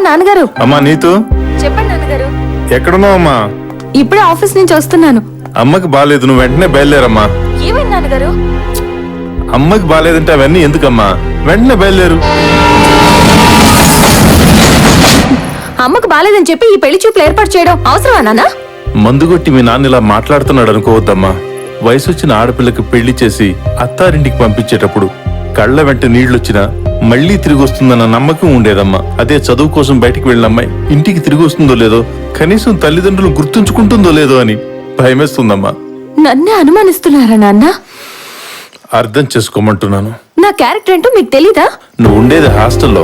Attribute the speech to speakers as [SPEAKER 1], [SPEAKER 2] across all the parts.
[SPEAKER 1] నాన్నగారు.
[SPEAKER 2] అమ్మా నీతు,
[SPEAKER 1] చెప్పండి నాన్నగారు.
[SPEAKER 2] ఎక్కడున్నావు అమ్మా?
[SPEAKER 1] ఇప్పుడే ఆఫీస్ నుంచి వస్తున్నాను.
[SPEAKER 2] అమ్మకి బాలేదు, నువ్వు వెంటనే బయలుదేరమ్మా.
[SPEAKER 1] ఏమైంది నాన్నగారు?
[SPEAKER 2] అమ్మకి బాలేదంటే అవన్నీ ఎందుకమ్మా, వెంటనే బయలుదేరు.
[SPEAKER 1] అమ్మకు బాలేదని చెప్పి ఈ పెళ్లి చూపులు ఏర్పాటు చేయడం అవసరమా నాన్న?
[SPEAKER 2] మందుగొట్టి మీ నాన్న ఇలా మాట్లాడుతున్నాడు అనుకోవద్దమ్మా. వయసు వచ్చిన ఆడపిల్లకి పెళ్లి చేసి అత్తారింటికి పంపించేటప్పుడు కళ్ళ వెంట నీళ్లొచ్చినా మళ్లీ తిరిగి వస్తుందన్న నమ్మకం ఉండేదమ్మా. అదే చదువు కోసం బయటికి వెళ్ళిన అమ్మాయి ఇంటికి తిరిగి వస్తుందో లేదో, కనీసం తల్లిదండ్రులు గుర్తుంచుకుంటుందో లేదో అని భయమేస్తుందమ్మా.
[SPEAKER 1] నన్నే అనుమానిస్తున్నారా నాన్న?
[SPEAKER 2] అర్థం చేసుకోమంటున్నాను.
[SPEAKER 1] నా క్యారెక్టర్ ఏంటో మీకు తెలీదా?
[SPEAKER 2] నువ్వు ఉండేది హాస్టల్లో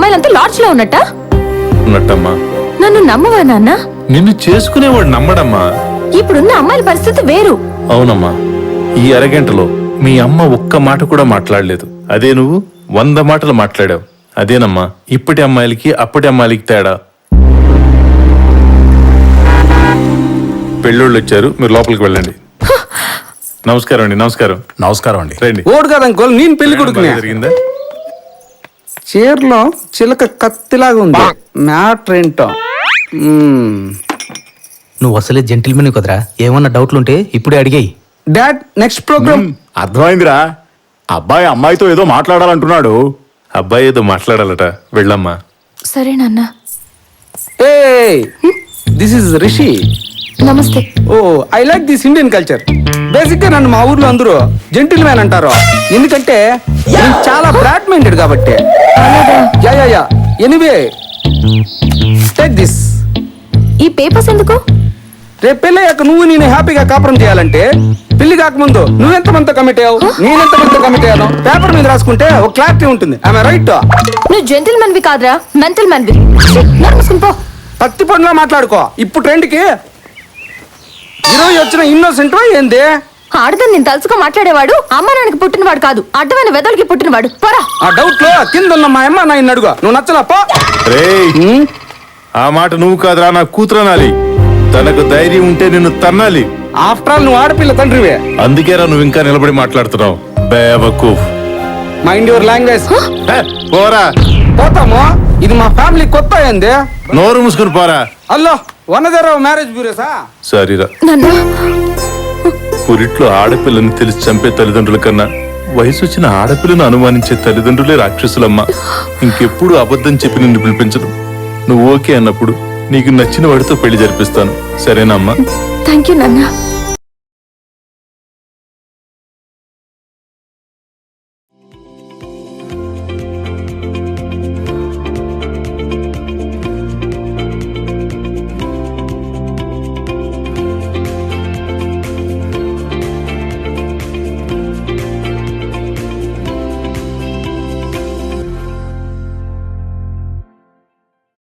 [SPEAKER 1] మళ్ళంతా లాడ్జ్ లో ఉన్నట్టా?
[SPEAKER 2] ఉన్నట్టమ్మా.
[SPEAKER 1] నన్ను నమ్మవా నాన్న?
[SPEAKER 2] నిన్ను చేసుకునేవాడు నమ్మడమ్మా.
[SPEAKER 1] ఇప్పుడున్న అమ్మాయిల పరిస్థితి వేరు.
[SPEAKER 2] అవునమ్మా, ఈ అరగంటలో మీ అమ్మ ఒక్క మాట కూడా మాట్లాడలేదు. అదే నువ్వు 100 మాటలు మాట్లాడావు. అదేనమ్మా ఇప్పటి అమ్మాయిలకి అప్పటి అమ్మాయిలకి తేడా. పెళ్ళోళ్ళు వచ్చారు, మీరు లోపలికి వెళ్ళండి. నమస్కారం అండి. నమస్కారం.
[SPEAKER 3] నమస్కారం అండి.
[SPEAKER 2] రండి.
[SPEAKER 4] ఓడు కదా అంకుల్, నేను పెళ్లి కొడుకునే.
[SPEAKER 2] జరిగిందా?
[SPEAKER 4] చీరలో చిలక కత్తిలాగా ఉంది. మ్యాటర్ ఏంటో.
[SPEAKER 3] నువ్వు అసలే జెంటిల్మెన్ కదరా, ఏమన్నా డౌట్లుంటే ఇప్పుడే అడిగాయి.
[SPEAKER 4] Dad next program.
[SPEAKER 5] అర్థమైందిరా, అబ్బాయి అమ్మాయితో ఏదో మాట్లాడాలంటున్నాడు.
[SPEAKER 2] అబ్బాయి ఏదో మాట్లాడాలట, వెళ్ళమ్మా.
[SPEAKER 1] సరే నాన్న.
[SPEAKER 4] Hey this is Rishi.
[SPEAKER 1] నమస్తే.
[SPEAKER 4] Oh I like this Indian culture. Basic గా నన్ను మా ఊర్లో అందరూ జెంటిల్ మ్యాన్ అంటారు, ఎందుకంటే నేను చాలా బ్రాడ్ మైండెడ్ కాబట్టి. Yeah yeah yeah anyway take this.
[SPEAKER 1] ఈ పేపర్స్ ఎందుకు?
[SPEAKER 4] రేపు పెళ్ళయ్యాక నువ్వు నేను హ్యాపీగా కాపురం చేయాలంటే పెళ్లి కాకముందు నువ్వెంత మంది కమిట్ అయ్యావు, నేనెంత మంది కమిట్ అయ్యాను పేపర్ మీద రాసుకుంటే ఒక క్లారిటీ ఉంటుంది. ఆమె రైట్?
[SPEAKER 1] నువ్వు జెంటిల్ మన్వి కాదురా, మెంటల్ మన్వి. పో.
[SPEAKER 4] పత్తి పండులో మాట్లాడుకో. ఇప్పుడు ట్రెండ్కి ఈరోజు వచ్చిన ఇన్నోసెంట్ ఏంది?
[SPEAKER 1] ఆడదని నేను తలుచుకో మాట్లాడేవాడు అమ్మ నాన్నకి పుట్టినవాడు కాదు, అడ్డమైన వెదలకి పుట్టినవాడు. పోరా.
[SPEAKER 4] ఆ డౌట్ లో కింద ఉన్న మా అమ్మ నాయన్ని అడుగు. నువ్వు నచ్చలా పో.
[SPEAKER 2] రేయ్, ఆ మాట నువ్వు కాదురా, నా కూతురనాలి. తనకు ధైర్యం ఉంటే నిన్ను తన్నాలి.
[SPEAKER 4] ఆఫ్టర్ ఆల్ నువ్వు ఆడపిల్ల తండ్రివే.
[SPEAKER 2] అందుకేరా నువ్వు ఇంకా నిలబడి మాట్లాడుతున్నావు. బేవకూఫ్.
[SPEAKER 4] Mind your language.
[SPEAKER 2] పోరా.
[SPEAKER 4] పోతాము. ఇది మా ఫ్యామిలీ కొత్త ఏంది?
[SPEAKER 2] నోరు మూసుకుని పోరా.
[SPEAKER 4] అల్లో వనదరావు మ్యారేజ్ బ్యూరోసా?
[SPEAKER 2] సరిరా. పురిట్లో ఆడపిల్లని తెలిసి చంపే తల్లిదండ్రుల కన్నా వయసు వచ్చిన ఆడపిల్లను అనుమానించే తల్లిదండ్రులే రాక్షసులమ్మా. ఇంకెప్పుడు అబద్ధం చెప్పి నిన్ను పిలిపించదు. నువ్వు ఓకే అన్నప్పుడు నీకు నచ్చిన వాడితో పెళ్లి జరిపిస్తాను, సరేనా అమ్మా?
[SPEAKER 1] థ్యాంక్ యూ నాన్న.